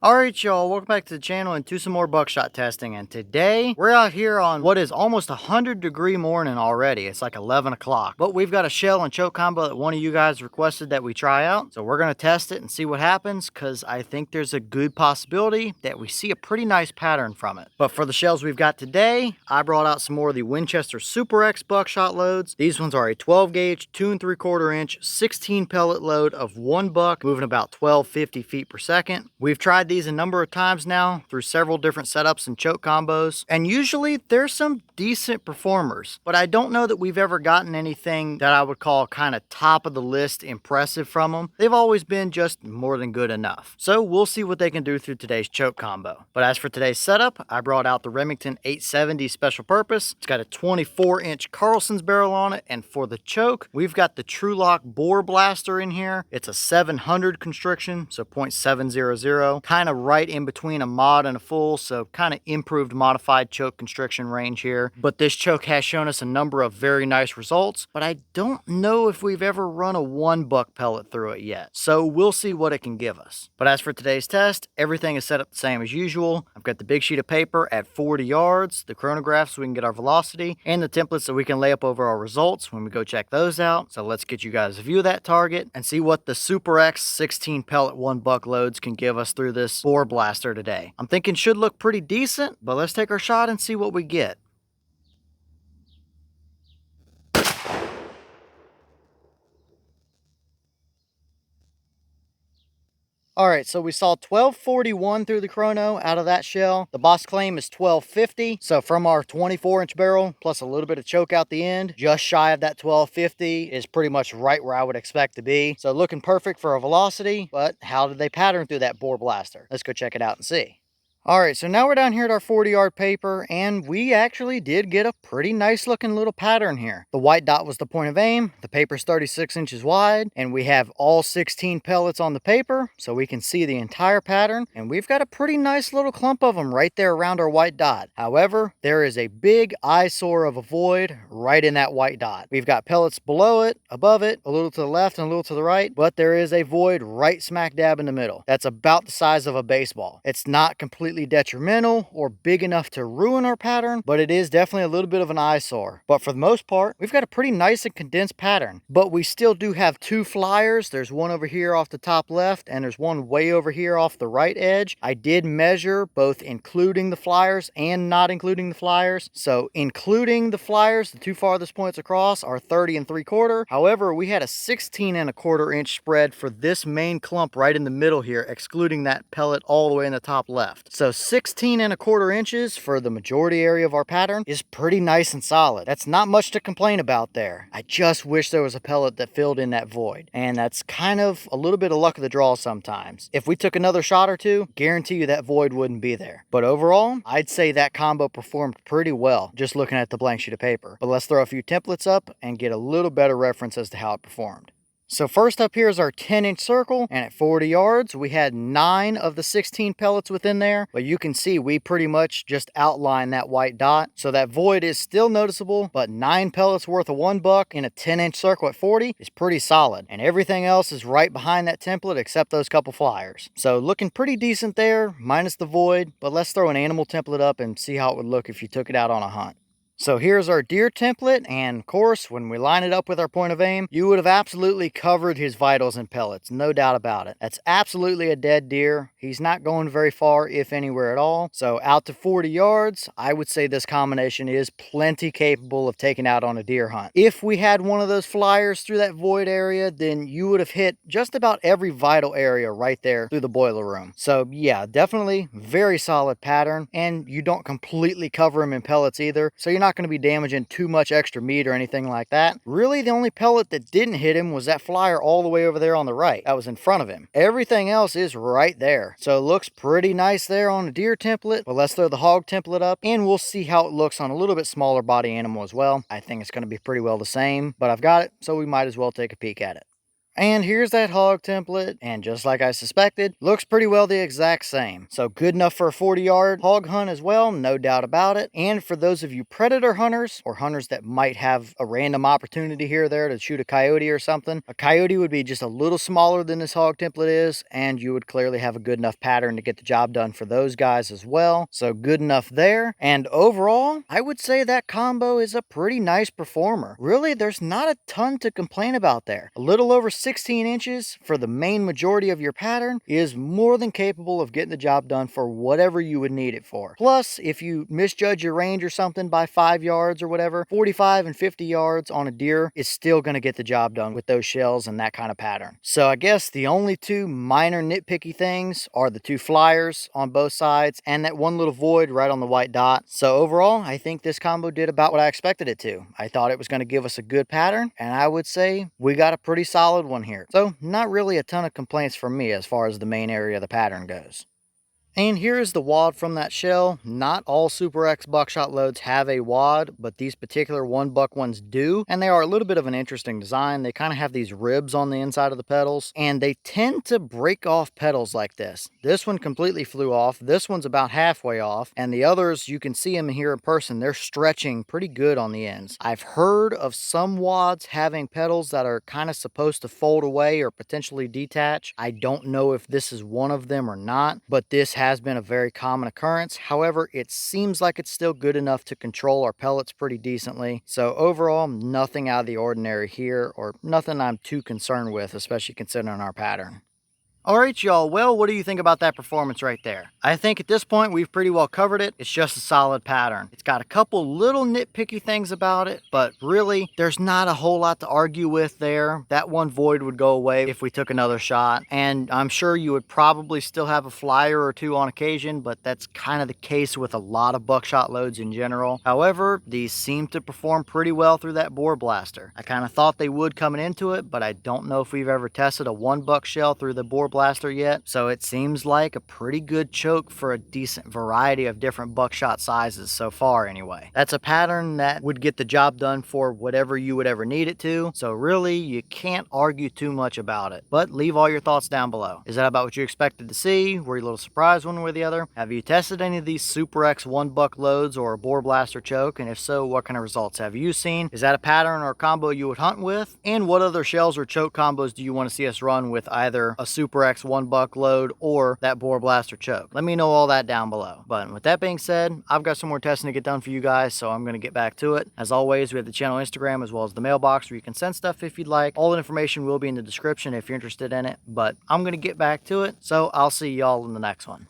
Alright y'all, welcome back to the channel and to some more buckshot testing. And today we're out here on what is almost 100-degree morning already. It's like 11 o'clock. But we've got a shell and choke combo that one of you guys requested that we try out. So we're going to test it and see what happens, because I think there's a good possibility that we see a pretty nice pattern from it. But for the shells we've got today, I brought out some more of the Winchester Super X buckshot loads. These ones are a 12 gauge, 2 3/4 inch, 16 pellet load of 1 buck, moving about 1250 feet per second. We've tried these a number of times now through several different setups and choke combos, and usually there's some decent performers, but I don't know that we've ever gotten anything that I would call kind of top of the list impressive from them. They've always been just more than good enough. So we'll see what they can do through today's choke combo. But as for today's setup, I brought out the Remington 870 special purpose. It's got a 24-inch Carlson's barrel on it, and for the choke, we've got the Trulock Boar Blaster in here. It's a 700 constriction, so 0.700, kind of right in between a mod and a full, so kind of improved modified choke constriction range here. But this choke has shown us a number of very nice results, but I don't know if we've ever run a 1 buck pellet through it yet, so we'll see what it can give us. But as for today's test, everything is set up the same as usual. I've got the big sheet of paper at 40 yards, the chronograph so we can get our velocity, and the templates so we can lay up over our results when we go check those out. So let's get you guys a view of that target and see what the Super X 16 pellet 1 buck loads can give us through this Boar Blaster today. I'm thinking should look pretty decent, but let's take our shot and see what we get. All right, so we saw 1241 through the chrono out of that shell. The boss claim is 1250. So from our 24-inch barrel, plus a little bit of choke out the end, just shy of that 1250 is pretty much right where I would expect to be. So looking perfect for a velocity, but how did they pattern through that Boar Blaster? Let's go check it out and see. All right, so now we're down here at our 40-yard paper, and we actually did get a pretty nice looking little pattern here. The white dot was the point of aim, the paper's 36 inches wide, and we have all 16 pellets on the paper, so we can see the entire pattern, and we've got a pretty nice little clump of them right there around our white dot. However, there is a big eyesore of a void right in that white dot. We've got pellets below it, above it, a little to the left and a little to the right, but there is a void right smack dab in the middle. That's about the size of a baseball. It's not completely detrimental or big enough to ruin our pattern, but it is definitely a little bit of an eyesore. But for the most part, we've got a pretty nice and condensed pattern. But we still do have 2 flyers. There's one over here off the top left, and there's one way over here off the right edge. I did measure both including the flyers and not including the flyers. So including the flyers, the 2 farthest points across are 30 3/4. However, we had a 16 1/4 inch spread for this main clump right in the middle here, excluding that pellet all the way in the top left. So 16 1/4 inches for the majority area of our pattern is pretty nice and solid. That's not much to complain about there. I just wish there was a pellet that filled in that void, and that's kind of a little bit of luck of the draw sometimes. If we took another shot or two, guarantee you that void wouldn't be there. But overall, I'd say that combo performed pretty well just looking at the blank sheet of paper. But let's throw a few templates up and get a little better reference as to how it performed. So first up here is our 10-inch circle, and at 40 yards, we had 9 of the 16 pellets within there, but you can see we pretty much just outlined that white dot. So that void is still noticeable, but 9 pellets worth of 1 buck in a 10-inch circle at 40 is pretty solid. And everything else is right behind that template except those couple flyers. So looking pretty decent there, minus the void, but let's throw an animal template up and see how it would look if you took it out on a hunt. So here's our deer template, and of course, when we line it up with our point of aim, you would have absolutely covered his vitals in pellets, no doubt about it. That's absolutely a dead deer. He's not going very far, if anywhere at all. So out to 40 yards, I would say this combination is plenty capable of taking out on a deer hunt. If we had one of those flyers through that void area, then you would have hit just about every vital area right there through the boiler room. So yeah, definitely very solid pattern, and you don't completely cover him in pellets either, so you're not going to be damaging too much extra meat or anything like that. Really, the only pellet that didn't hit him was that flyer all the way over there on the right. That was in front of him. Everything else is right there. So it looks pretty nice there on a deer template, but let's throw the hog template up and we'll see how it looks on a little bit smaller body animal as well. I think it's going to be pretty well the same, but I've got it, so we might as well take a peek at it. And here's that hog template, and just like I suspected, looks pretty well the exact same. So good enough for a 40-yard hog hunt as well, no doubt about it. And for those of you predator hunters, or hunters that might have a random opportunity here or there to shoot a coyote or something, a coyote would be just a little smaller than this hog template is, and you would clearly have a good enough pattern to get the job done for those guys as well. So good enough there. And overall, I would say that combo is a pretty nice performer. Really, there's not a ton to complain about there. A little over 16 inches for the main majority of your pattern is more than capable of getting the job done for whatever you would need it for. Plus, if you misjudge your range or something by 5 yards or whatever, 45 and 50 yards on a deer is still going to get the job done with those shells and that kind of pattern. So I guess the only two minor nitpicky things are the two flyers on both sides and that one little void right on the white dot. So overall, I think this combo did about what I expected it to. I thought it was going to give us a good pattern, and I would say we got a pretty solid one here. So not really a ton of complaints from me as far as the main area of the pattern goes. And here's the wad from that shell. Not all Super X buckshot loads have a wad, but these particular one buck ones do. And they are a little bit of an interesting design. They kind of have these ribs on the inside of the pedals, and they tend to break off pedals like this. This one completely flew off. This one's about halfway off, and the others, you can see them here in person. They're stretching pretty good on the ends. I've heard of some wads having pedals that are kind of supposed to fold away or potentially detach. I don't know if this is one of them or not, but this has been a very common occurrence. However, it seems like it's still good enough to control our pellets pretty decently. So overall, nothing out of the ordinary here, or nothing I'm too concerned with, especially considering our pattern. Alright y'all, well, what do you think about that performance right there? I think at this point we've pretty well covered it. It's just a solid pattern. It's got a couple little nitpicky things about it, but really there's not a whole lot to argue with there. That one void would go away if we took another shot, and I'm sure you would probably still have a flyer or two on occasion, but that's kind of the case with a lot of buckshot loads in general. However, these seem to perform pretty well through that Boar Blaster. I kind of thought they would coming into it, but I don't know if we've ever tested a 1-buck shell through the Boar Blaster yet, so it seems like a pretty good choke for a decent variety of different buckshot sizes so far anyway. That's a pattern that would get the job done for whatever you would ever need it to, so really you can't argue too much about it. But leave all your thoughts down below. Is that about what you expected to see? Were you a little surprised one way or the other? Have you tested any of these Super X 1-buck loads or a Boar Blaster choke, and if so, what kind of results have you seen? Is that a pattern or a combo you would hunt with? And what other shells or choke combos do you want to see us run with either a Super X 1-buck load or that Boar Blaster choke? Let me know all that down below. But with that being said, I've got some more testing to get done for you guys, so I'm going to get back to it. As always, we have the channel Instagram as well as the mailbox where you can send stuff if you'd like. All the information will be in the description if you're interested in it, but I'm going to get back to it, so I'll see y'all in the next one.